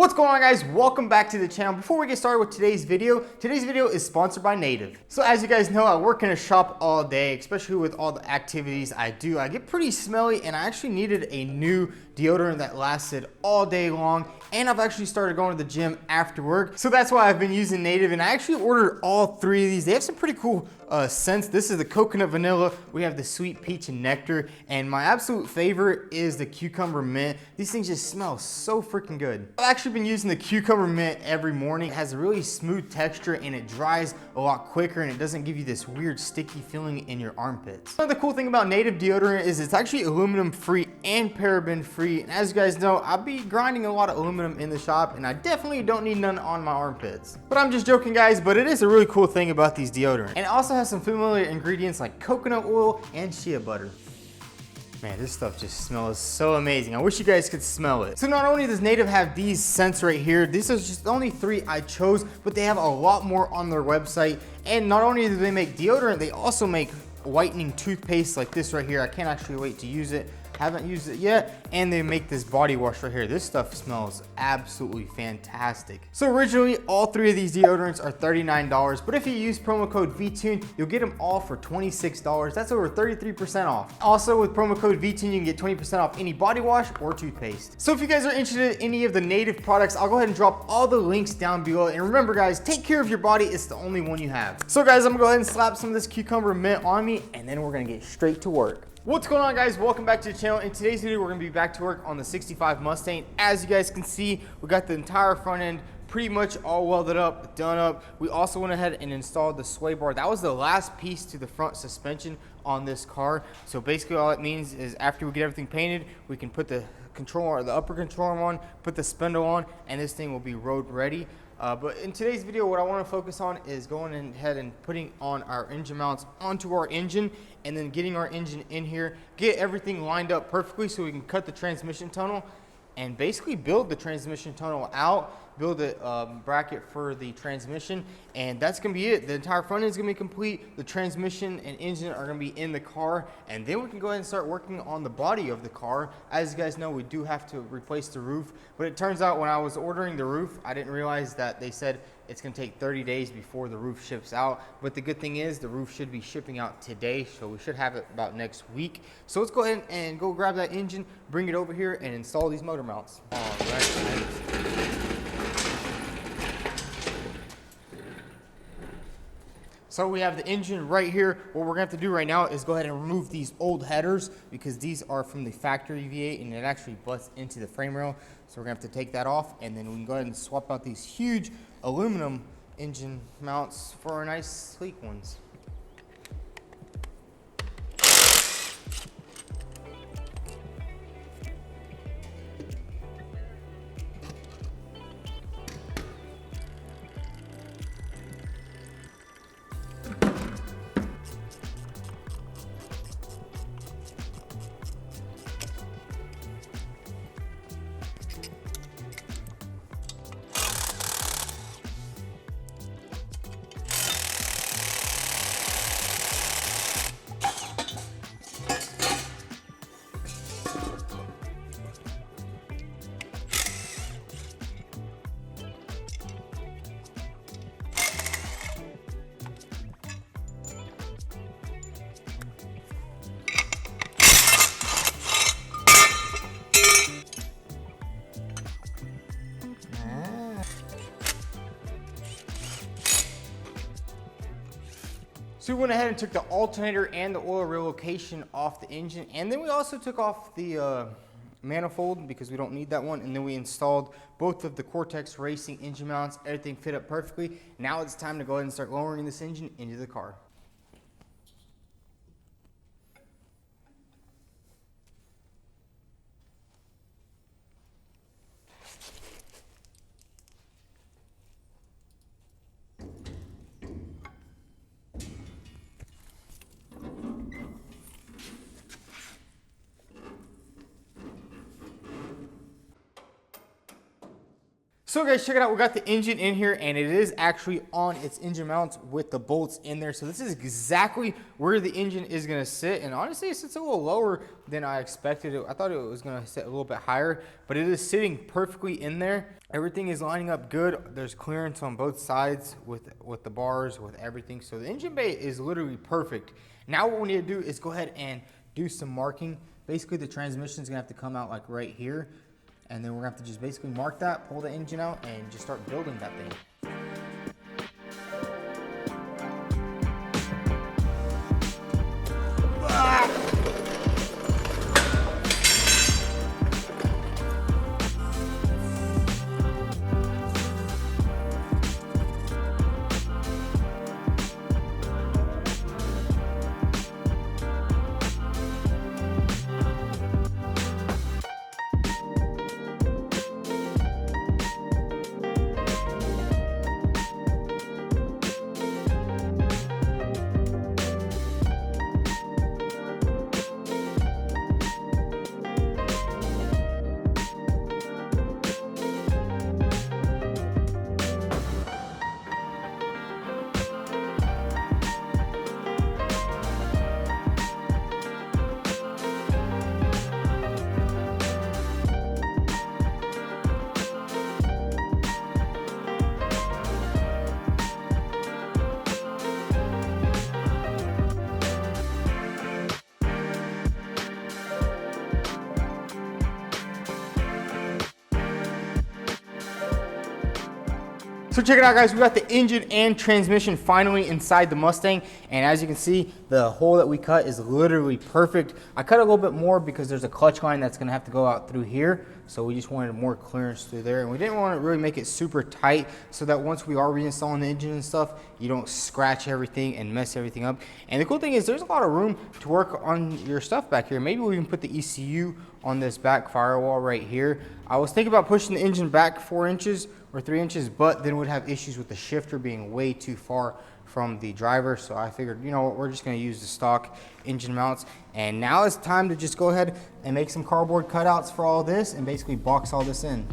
What's going on, guys? Welcome back to the channel. Before we get started with today's video is sponsored by Native. So as you guys know, I work in a shop all day, especially with all the activities I do. I get pretty smelly and I actually needed a new deodorant that lasted all day long, and I've actually started going to the gym after work. So that's why I've been using Native, and I actually ordered all three of these. They have some pretty cool scents. This is the coconut vanilla, we have the sweet peach and nectar, and my absolute favorite is the cucumber mint. These things just smell so freaking good. I've actually been using the cucumber mint every morning. It has a really smooth texture and it dries a lot quicker, and it doesn't give you this weird sticky feeling in your armpits. Another cool thing about Native deodorant is it's actually aluminum free and paraben free, and as you guys know, I'll be grinding a lot of aluminum in the shop, and I definitely don't need none on my armpits. But I'm just joking, guys, but it is a really cool thing about these deodorants. And it also has some familiar ingredients like coconut oil and shea butter. Man, this stuff just smells so amazing. I wish you guys could smell it. So not only does Native have these scents right here, these are just the only three I chose, but they have a lot more on their website. And not only do they make deodorant, they also make whitening toothpaste like this right here. I can't actually wait to use it. Haven't used it yet. And they make this body wash right here. This stuff smells absolutely fantastic. So originally, all three of these deodorants are $39, but if you use promo code vTuned, you'll get them all for $26. That's over 33% off. Also, with promo code vTuned, you can get 20% off any body wash or toothpaste. So if you guys are interested in any of the Native products, I'll go ahead and drop all the links down below. And remember, guys, take care of your body. It's the only one you have. So guys, I'm gonna go ahead and slap some of this cucumber mint on me, and then we're gonna get straight to work. What's going on, guys? Welcome back to the channel. In today's video, we're gonna be back to work on the 65 Mustang. As you guys can see, we got the entire front end pretty much all welded up, done up. We also went ahead and installed the sway bar. That was the last piece to the front suspension on this car. So basically all it means is after we get everything painted, we can put the control or the upper control arm on, put the spindle on, and this thing will be road ready. But in today's video, what I want to focus on is going ahead and putting on our engine mounts onto our engine, and then getting our engine in here, get everything lined up perfectly so we can cut the transmission tunnel and basically build the transmission tunnel out, build a bracket for the transmission, and that's gonna be it. The entire front end is gonna be complete. The transmission and engine are gonna be in the car, and then we can go ahead and start working on the body of the car. As you guys know, we do have to replace the roof, but it turns out when I was ordering the roof, I didn't realize that they said it's gonna take 30 days before the roof ships out. But the good thing is the roof should be shipping out today, so we should have it about next week. So let's go ahead and go grab that engine, bring it over here, and install these motor mounts. All right. So we have the engine right here. What we're gonna have to do right now is go ahead and remove these old headers, because these are from the factory V8 and it actually butts into the frame rail. So we're gonna have to take that off, and then we can go ahead and swap out these huge aluminum engine mounts for our nice sleek ones. So we went ahead and took the alternator and the oil relocation off the engine, and then we also took off the manifold because we don't need that one, and then we installed both of the Cortex Racing engine mounts. Everything fit up perfectly. Now it's time to go ahead and start lowering this engine into the car. So guys, check it out. We got the engine in here, and it is actually on its engine mounts with the bolts in there. So this is exactly where the engine is going to sit. And honestly, it sits a little lower than I expected it. I thought it was going to sit a little bit higher, but it is sitting perfectly in there. Everything is lining up good. There's clearance on both sides with the bars, with everything. So the engine bay is literally perfect. Now what we need to do is go ahead and do some marking. Basically, the transmission is going to have to come out like right here. And then we're gonna have to just basically mark that, pull the engine out, and just start building that thing. So check it out, guys. We got the engine and transmission finally inside the Mustang, and as you can see, the hole that we cut is literally perfect. I cut a little bit more because there's a clutch line that's gonna have to go out through here, so we just wanted more clearance through there, and we didn't want to really make it super tight so that once we are reinstalling the engine and stuff, you don't scratch everything and mess everything up. And the cool thing is there's a lot of room to work on your stuff back here. Maybe we can put the ECU on this back firewall right here. I was thinking about pushing the engine back 4 inches or 3 inches, but then would have issues with the shifter being way too far from the driver. So I figured, you know what, we're just gonna use the stock engine mounts. And now it's time to just go ahead and make some cardboard cutouts for all this and basically box all this in.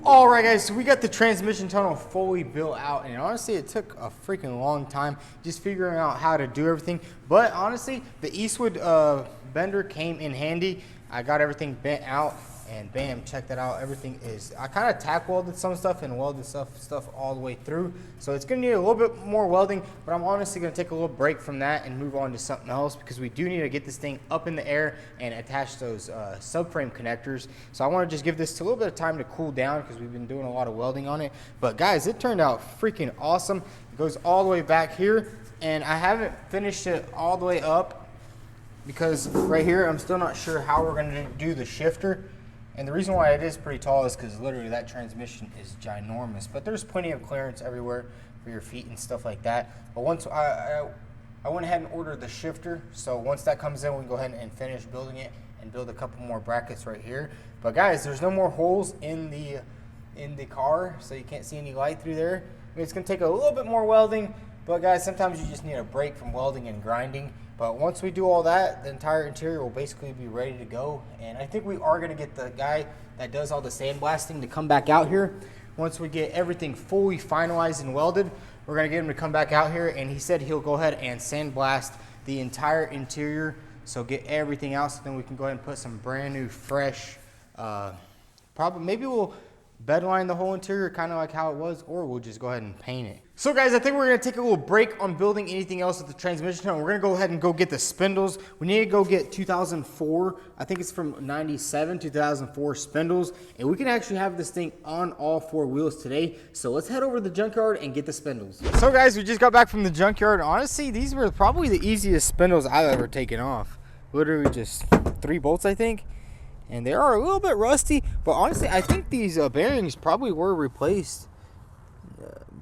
All right, guys, so we got the transmission tunnel fully built out, and honestly, it took a freaking long time just figuring out how to do everything. But honestly, the Eastwood bender came in handy. I got everything bent out, and bam, check that out. Everything is, I kind of tack welded some stuff and welded stuff all the way through. So it's gonna need a little bit more welding, but I'm honestly gonna take a little break from that and move on to something else, because we do need to get this thing up in the air and attach those subframe connectors. So I wanna just give this a little bit of time to cool down, because we've been doing a lot of welding on it. But guys, it turned out freaking awesome. It goes all the way back here, and I haven't finished it all the way up, because right here, I'm still not sure how we're gonna do the shifter. And the reason why it is pretty tall is because literally that transmission is ginormous. But there's plenty of clearance everywhere for your feet and stuff like that. But once I went ahead and ordered the shifter, so once that comes in, we can go ahead and finish building it and build a couple more brackets right here. But guys, there's no more holes in the car, so you can't see any light through there. I mean, it's gonna take a little bit more welding, But guys, sometimes you just need a break from welding and grinding. But once we do all that, the entire interior will basically be ready to go. And I think we are gonna get the guy that does all the sandblasting to come back out here. Once we get everything fully finalized and welded, we're gonna get him to come back out here, and he said he'll go ahead and sandblast the entire interior. So get everything out, so then we can go ahead and put some brand new, fresh, maybe we'll bedline the whole interior kind of like how it was, or we'll just go ahead and paint it. So guys, I think we're gonna take a little break on building anything else with the transmission, and we're gonna go ahead and go get the spindles. We need to go get 2004, I think it's from 97, 2004 spindles, and we can actually have this thing on all 4 wheels today. So let's head over to the junkyard and get the spindles. So guys, we just got back from the junkyard. Honestly, these were probably the easiest spindles I've ever taken off. Literally just 3 bolts, I think. And they are a little bit rusty, but honestly, I think these bearings probably were replaced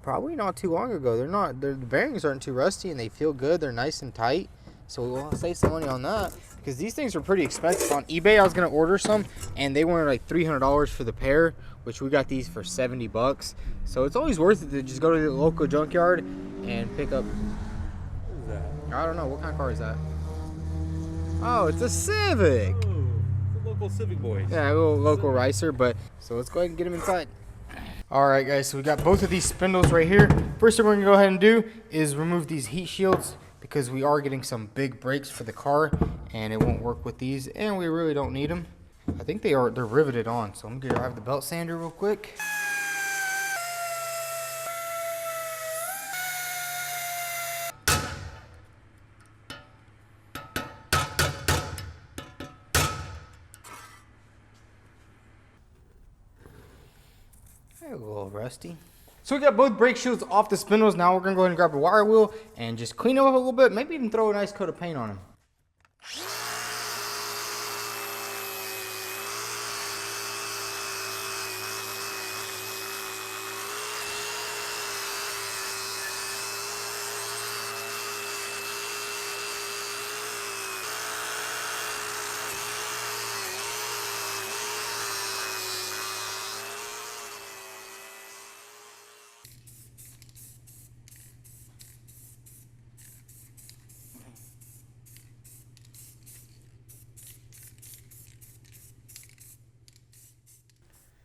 probably not too long ago. The bearings aren't too rusty, and they feel good. They're nice and tight, so we'll save some money on that, because these things were pretty expensive. On eBay, I was going to order some, and they were like $300 for the pair, which we got these for 70 bucks. So it's always worth it to just go to the local junkyard and pick up. What is that? I don't know. What kind of car is that? Oh, it's a Civic. Local Civic boys. Yeah, a little local ricer, but so let's go ahead and get them inside. All right, guys, so we got both of these spindles right here. First thing we're gonna go ahead and do is remove these heat shields, because we are getting some big brakes for the car, and it won't work with these, and we really don't need them. I think they're riveted on, so I'm gonna grab the belt sander real quick. A little rusty. So we got both brake shields off the spindles. Now we're gonna go ahead and grab a wire wheel and just clean them up a little bit. Maybe even throw a nice coat of paint on them.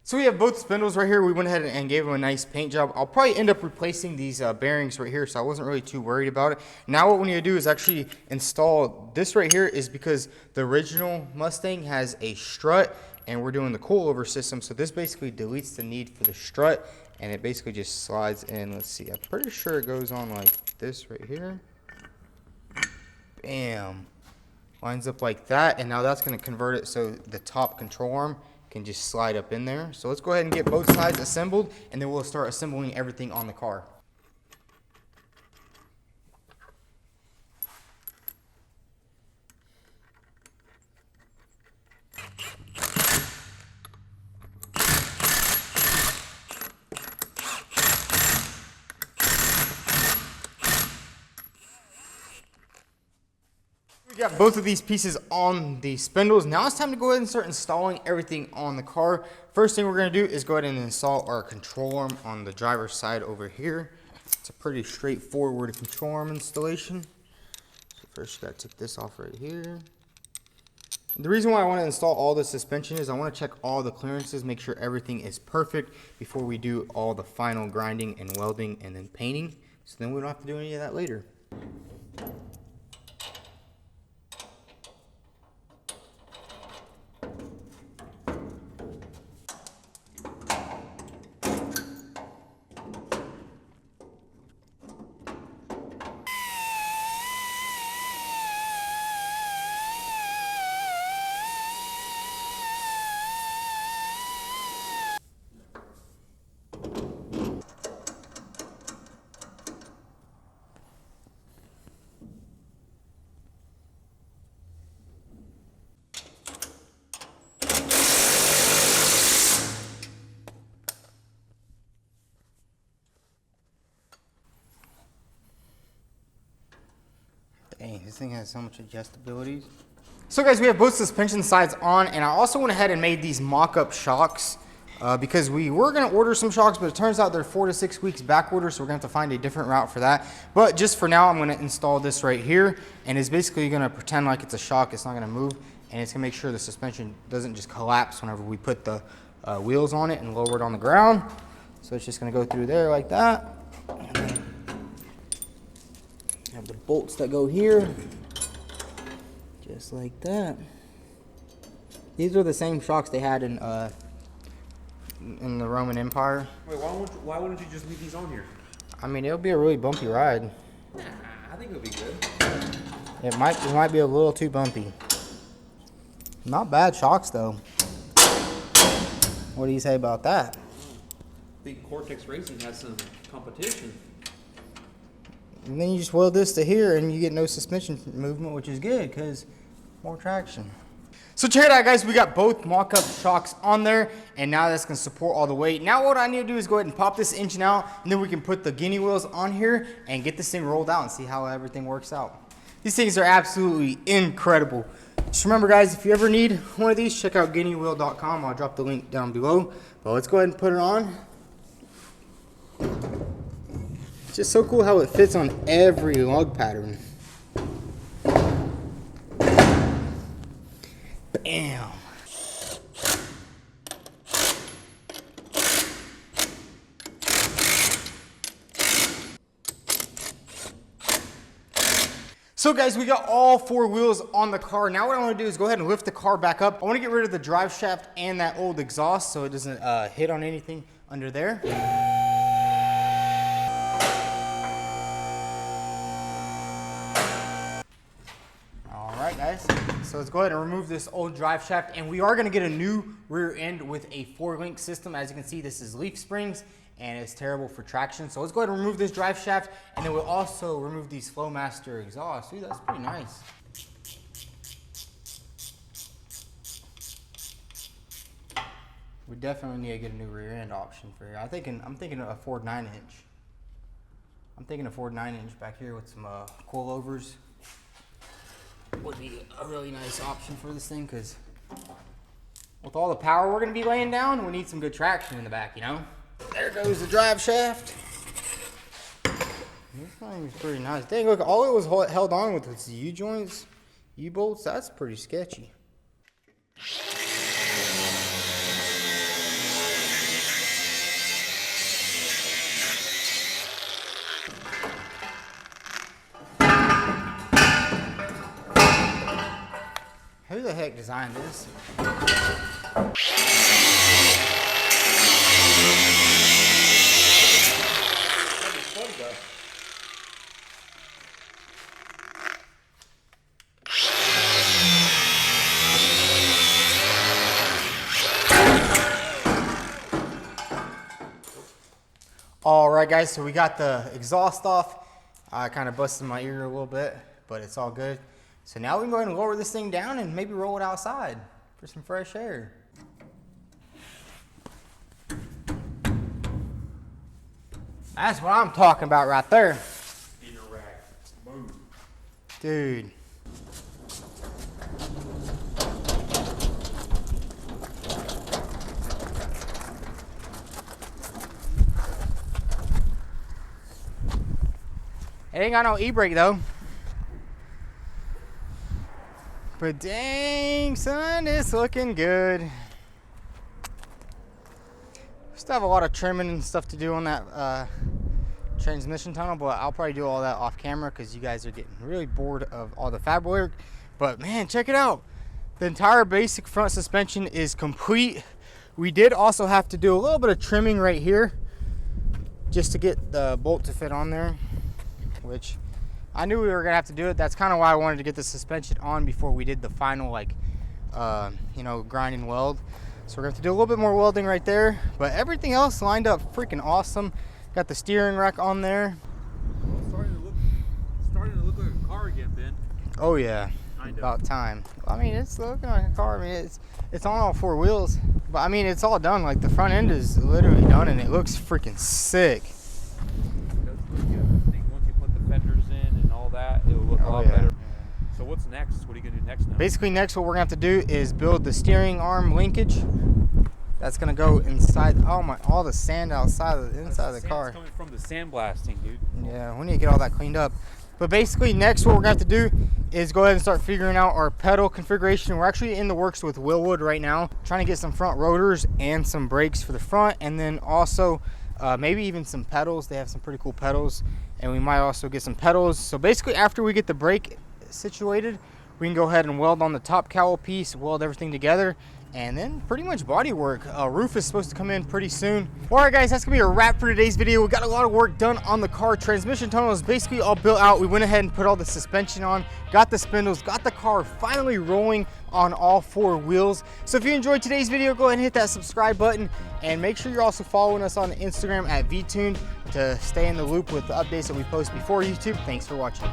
So we have both spindles right here. We went ahead and gave them a nice paint job. I'll probably end up replacing these bearings right here, so I wasn't really too worried about it. Now what we need to do is actually install this right here, is because the original Mustang has a strut, and we're doing the coilover system. So this basically deletes the need for the strut, and it basically just slides in. Let's see, I'm pretty sure it goes on like this right here. Bam. Lines up like that, and now that's going to convert it so the top control arm can just slide up in there. So let's go ahead and get both sides assembled, and then we'll start assembling everything on the car. We got both of these pieces on the spindles. Now it's time to go ahead and start installing everything on the car. First thing we're going to do is go ahead and install our control arm on the driver's side over here. It's a pretty straightforward control arm installation. So first you got to take this off right here. The reason why I want to install all the suspension is I want to check all the clearances, make sure everything is perfect before we do all the final grinding and welding and then painting. So then we don't have to do any of that later. Dang, this thing has so much adjustabilities. So guys, we have both suspension sides on, and I also went ahead and made these mock-up shocks because we were gonna order some shocks, but it turns out they're 4 to 6 weeks back order, so we're gonna have to find a different route for that. But just for now, I'm gonna install this right here, and it's basically gonna pretend like it's a shock. It's not gonna move, and it's gonna make sure the suspension doesn't just collapse whenever we put the wheels on it and lower it on the ground. So it's just gonna go through there like that. And then have the bolts that go here, just like that. These are the same shocks they had in the Roman Empire. Wait, why wouldn't you just leave these on here? I mean, it'll be a really bumpy ride. Nah, I think it'll be good. It might be a little too bumpy. Not bad shocks though. What do you say about that? I think Cortex Racing has some competition. And then you just weld this to here and you get no suspension movement, which is good because more traction. So check it out, guys. We got both mock-up shocks on there, and now that's gonna support all the weight. Now what I need to do is go ahead and pop this engine out, and then we can put the guinea wheels on here and get this thing rolled out and see how everything works out. These things are absolutely incredible. Just remember, guys, if you ever need one of these, check out guineawheel.com. I'll drop the link down below. But let's go ahead and put it on. It's just so cool how it fits on every lug pattern. Bam. So guys, we got all 4 wheels on the car. Now what I want to do is go ahead and lift the car back up. I want to get rid of the drive shaft and that old exhaust so it doesn't hit on anything under there. All right, guys. So let's go ahead and remove this old drive shaft, and we are going to get a new rear end with a 4-link system. As you can see, this is leaf springs and it's terrible for traction. So let's go ahead and remove this drive shaft, and then we'll also remove these Flowmaster exhausts. Dude, that's pretty nice. We definitely need to get a new rear end option for here. I'm thinking a Ford 9-inch. I'm thinking a Ford 9-inch back here with some coilovers would be a really nice option for this thing, because with all the power we're going to be laying down, we need some good traction in the back, you know? There goes the drive shaft. This thing is pretty nice. Dang, look, all it was held on with was the U-joints, U-bolts. That's pretty sketchy. Who the heck designed this? All right, guys, so we got the exhaust off. I kind of busted my ear a little bit, but it's all good. So now we can go ahead and lower this thing down and maybe roll it outside for some fresh air. That's what I'm talking about right there. Interact. Move. Dude. It ain't got no e-brake though. But dang, son, it's looking good. Still have a lot of trimming and stuff to do on that transmission tunnel, but I'll probably do all that off camera because you guys are getting really bored of all the fab work. But man, check it out. The entire basic front suspension is complete. We did also have to do a little bit of trimming right here just to get the bolt to fit on there, which I knew we were gonna have to do it. That's kind of why I wanted to get the suspension on before we did the final, like, you know, grind and weld. So we're gonna have to do a little bit more welding right there, but everything else lined up freaking awesome. Got the steering rack on there. Well, it's starting to look like a car again, Ben. Oh yeah, about time. I mean, it's looking like a car. I mean, it's on all 4 wheels, but I mean, it's all done. Like, the front end is literally done, and it looks freaking sick. Fenders in and all that, it will look a lot better. So what's next? What are you gonna do next now? Basically, next what we're gonna have to do is build the steering arm linkage, that's gonna go inside. Oh my, all the sand outside of the inside of the car. Coming from the sandblasting, dude. Yeah, we need to get all that cleaned up. But basically next what we're gonna have to do is go ahead and start figuring out our pedal configuration. We're actually in the works with Willwood right now, trying to get some front rotors and some brakes for the front, and then also maybe even some pedals. They have some pretty cool pedals, and we might also get some pedals. So basically after we get the brake situated, we can go ahead and weld on the top cowl piece, weld everything together, and then pretty much body work. Roof is supposed to come in pretty soon. All right guys, that's gonna be a wrap for today's video. We got a lot of work done on the car. Transmission tunnel is basically all built out. We went ahead and put all the suspension on, got the spindles, got the car finally rolling on all 4 wheels. So if you enjoyed today's video, go ahead and hit that subscribe button, and make sure you're also following us on Instagram at vTuned to stay in the loop with the updates that we post before YouTube. Thanks for watching.